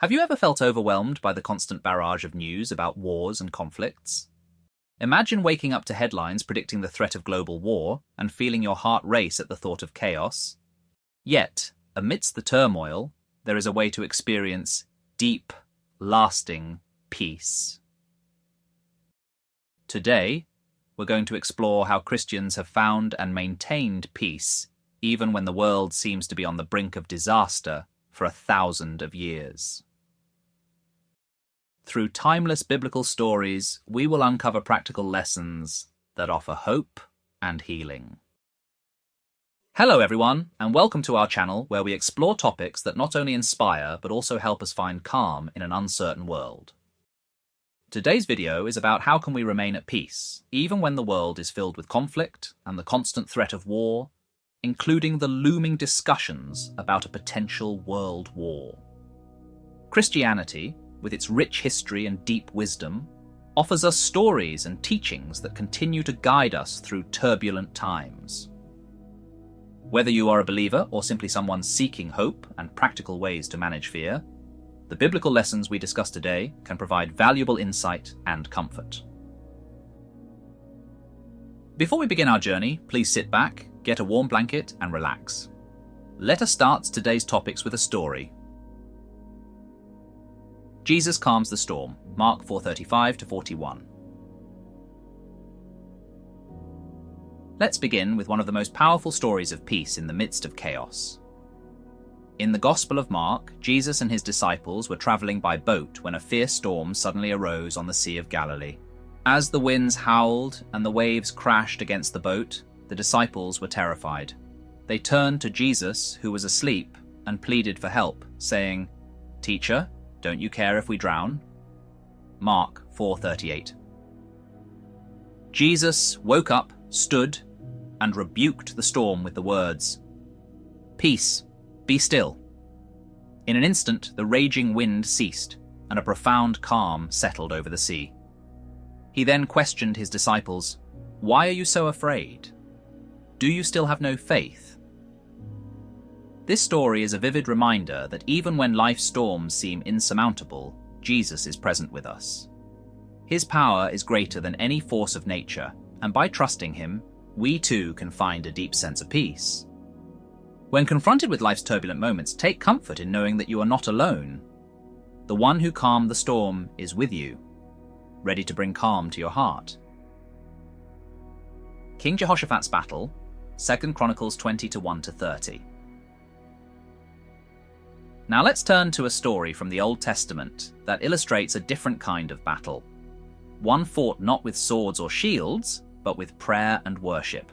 Have you ever felt overwhelmed by the constant barrage of news about wars and conflicts? Imagine waking up to headlines predicting the threat of global war and feeling your heart race at the thought of chaos. Yet, amidst the turmoil, there is a way to experience deep, lasting peace. Today, we're going to explore how Christians have found and maintained peace even when the world seems to be on the brink of disaster for 1,000 years. Through timeless biblical stories, we will uncover practical lessons that offer hope and healing. Hello everyone, and welcome to our channel where we explore topics that not only inspire but also help us find calm in an uncertain world. Today's video is about how can we remain at peace, even when the world is filled with conflict and the constant threat of war, including the looming discussions about a potential world war. Christianity, with its rich history and deep wisdom, offers us stories and teachings that continue to guide us through turbulent times. Whether you are a believer or simply someone seeking hope and practical ways to manage fear, the biblical lessons we discuss today can provide valuable insight and comfort. Before we begin our journey, please sit back, get a warm blanket, and relax. Let us start today's topics with a story. Jesus calms the storm, Mark 4:35-41. Let's begin with one of the most powerful stories of peace in the midst of chaos. In the Gospel of Mark, Jesus and his disciples were traveling by boat when a fierce storm suddenly arose on the Sea of Galilee. As the winds howled and the waves crashed against the boat, the disciples were terrified. They turned to Jesus, who was asleep, and pleaded for help, saying, "Teacher, don't you care if we drown?" Mark 4:38. Jesus woke up, stood, and rebuked the storm with the words, "Peace, be still." In an instant, the raging wind ceased, and a profound calm settled over the sea. He then questioned his disciples, "Why are you so afraid? Do you still have no faith?" This story is a vivid reminder that even when life's storms seem insurmountable, Jesus is present with us. His power is greater than any force of nature, and by trusting him, we too can find a deep sense of peace. When confronted with life's turbulent moments, take comfort in knowing that you are not alone. The one who calmed the storm is with you, ready to bring calm to your heart. King Jehoshaphat's battle, 2 Chronicles 20:1-30. Now let's turn to a story from the Old Testament that illustrates a different kind of battle. One fought not with swords or shields, but with prayer and worship.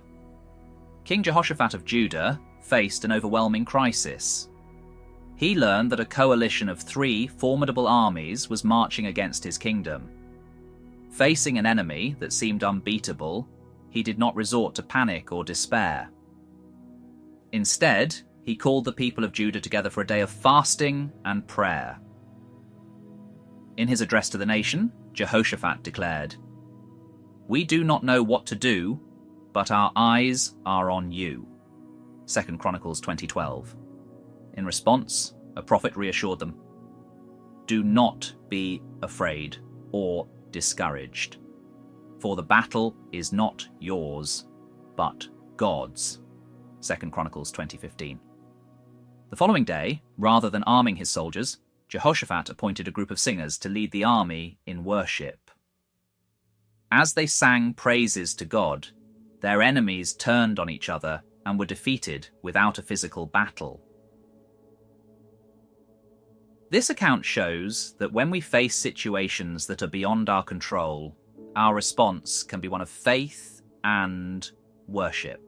King Jehoshaphat of Judah faced an overwhelming crisis. He learned that a coalition of 3 formidable armies was marching against his kingdom. Facing an enemy that seemed unbeatable, he did not resort to panic or despair. Instead, he called the people of Judah together for a day of fasting and prayer. In his address to the nation, Jehoshaphat declared, "We do not know what to do, but our eyes are on you." 2 Chronicles 20:12. In response, a prophet reassured them, "Do not be afraid or discouraged, for the battle is not yours, but God's." 2 Chronicles 20:15. The following day, rather than arming his soldiers, Jehoshaphat appointed a group of singers to lead the army in worship. As they sang praises to God, their enemies turned on each other and were defeated without a physical battle. This account shows that when we face situations that are beyond our control, our response can be one of faith and worship.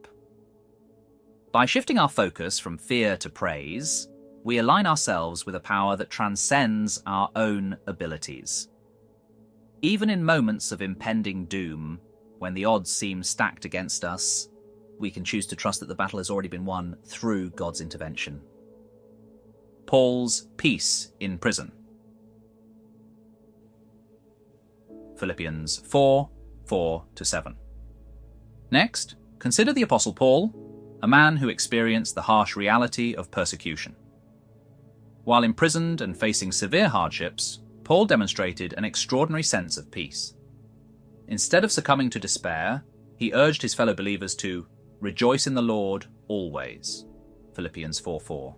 By shifting our focus from fear to praise, we align ourselves with a power that transcends our own abilities. Even in moments of impending doom, when the odds seem stacked against us, we can choose to trust that the battle has already been won through God's intervention. Paul's peace in prison. Philippians 4:4-7. Next, consider the Apostle Paul, a man who experienced the harsh reality of persecution. While imprisoned and facing severe hardships, Paul demonstrated an extraordinary sense of peace. Instead of succumbing to despair, he urged his fellow believers to rejoice in the Lord always. Philippians 4:4.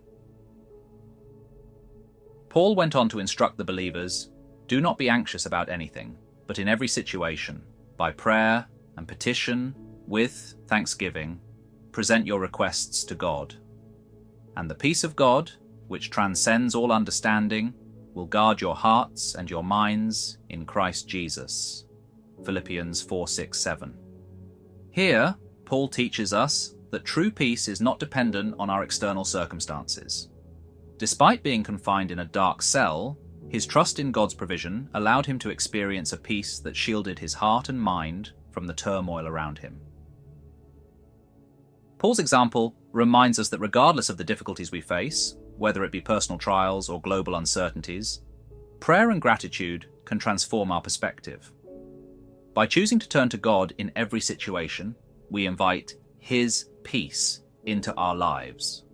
Paul went on to instruct the believers, do not be anxious about anything, but in every situation, by prayer and petition, with thanksgiving, present your requests to God. And the peace of God, which transcends all understanding, will guard your hearts and your minds in Christ Jesus. Philippians 4:6-7. Here, Paul teaches us that true peace is not dependent on our external circumstances. Despite being confined in a dark cell, his trust in God's provision allowed him to experience a peace that shielded his heart and mind from the turmoil around him. Paul's example reminds us that regardless of the difficulties we face, whether it be personal trials or global uncertainties, prayer and gratitude can transform our perspective. By choosing to turn to God in every situation, we invite His peace into our lives,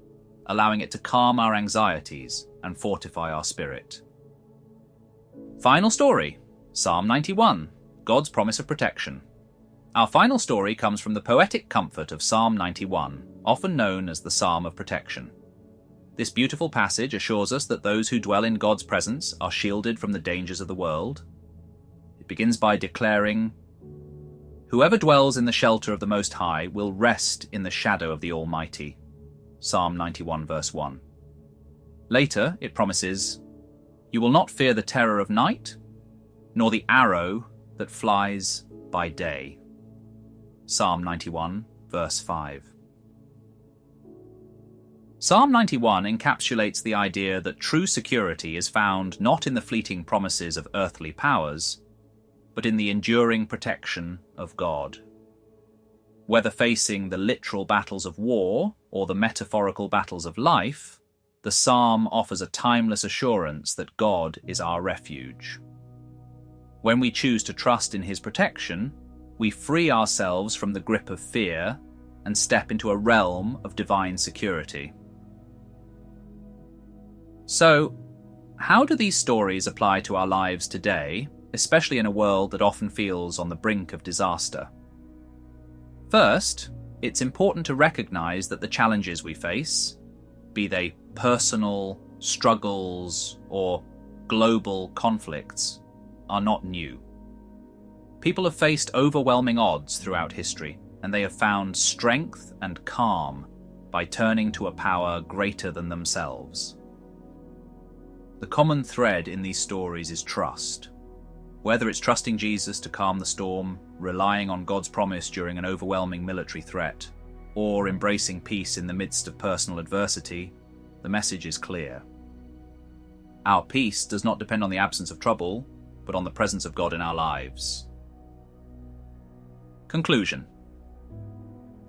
allowing it to calm our anxieties and fortify our spirit. Final story, Psalm 91, God's promise of protection. Our final story comes from the poetic comfort of Psalm 91, often known as the Psalm of Protection. This beautiful passage assures us that those who dwell in God's presence are shielded from the dangers of the world. It begins by declaring, "Whoever dwells in the shelter of the Most High will rest in the shadow of the Almighty." Psalm 91 verse 1. Later, it promises, "You will not fear the terror of night, nor the arrow that flies by day." Psalm 91 verse 5. Psalm 91 encapsulates the idea that true security is found not in the fleeting promises of earthly powers, but in the enduring protection of God. Whether facing the literal battles of war or the metaphorical battles of life, the psalm offers a timeless assurance that God is our refuge. When we choose to trust in His protection, we free ourselves from the grip of fear and step into a realm of divine security. So, how do these stories apply to our lives today, especially in a world that often feels on the brink of disaster? First, it's important to recognize that the challenges we face, be they personal struggles or global conflicts, are not new. People have faced overwhelming odds throughout history, and they have found strength and calm by turning to a power greater than themselves. The common thread in these stories is trust. Whether it's trusting Jesus to calm the storm, relying on God's promise during an overwhelming military threat, or embracing peace in the midst of personal adversity, the message is clear. Our peace does not depend on the absence of trouble, but on the presence of God in our lives. Conclusion.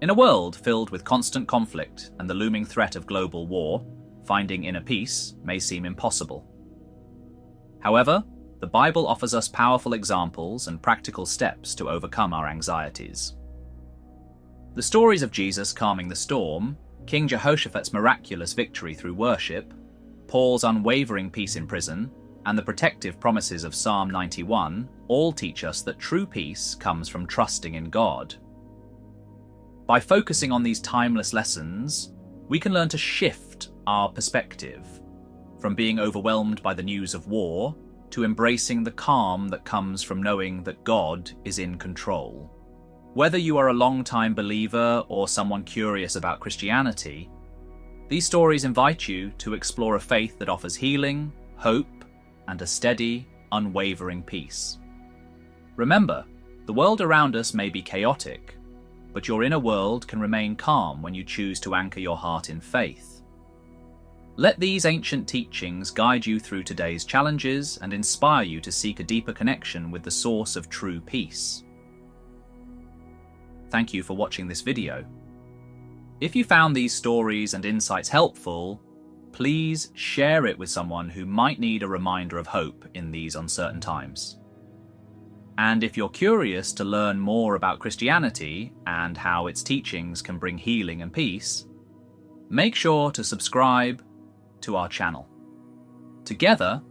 In a world filled with constant conflict and the looming threat of global war, finding inner peace may seem impossible. However, the Bible offers us powerful examples and practical steps to overcome our anxieties. The stories of Jesus calming the storm, King Jehoshaphat's miraculous victory through worship, Paul's unwavering peace in prison, and the protective promises of Psalm 91 all teach us that true peace comes from trusting in God. By focusing on these timeless lessons, we can learn to shift our perspective, from being overwhelmed by the news of war to embracing the calm that comes from knowing that God is in control. Whether you are a long-time believer or someone curious about Christianity, these stories invite you to explore a faith that offers healing, hope, and a steady, unwavering peace. Remember, the world around us may be chaotic, but your inner world can remain calm when you choose to anchor your heart in faith. Let these ancient teachings guide you through today's challenges and inspire you to seek a deeper connection with the source of true peace. Thank you for watching this video. If you found these stories and insights helpful, please share it with someone who might need a reminder of hope in these uncertain times. And if you're curious to learn more about Christianity and how its teachings can bring healing and peace, make sure to subscribe to our channel. Together,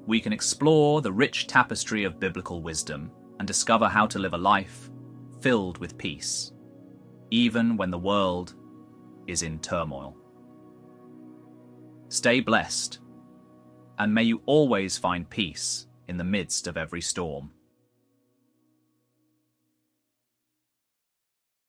we can explore the rich tapestry of biblical wisdom and discover how to live a life filled with peace, even when the world is in turmoil. Stay blessed, and may you always find peace in the midst of every storm.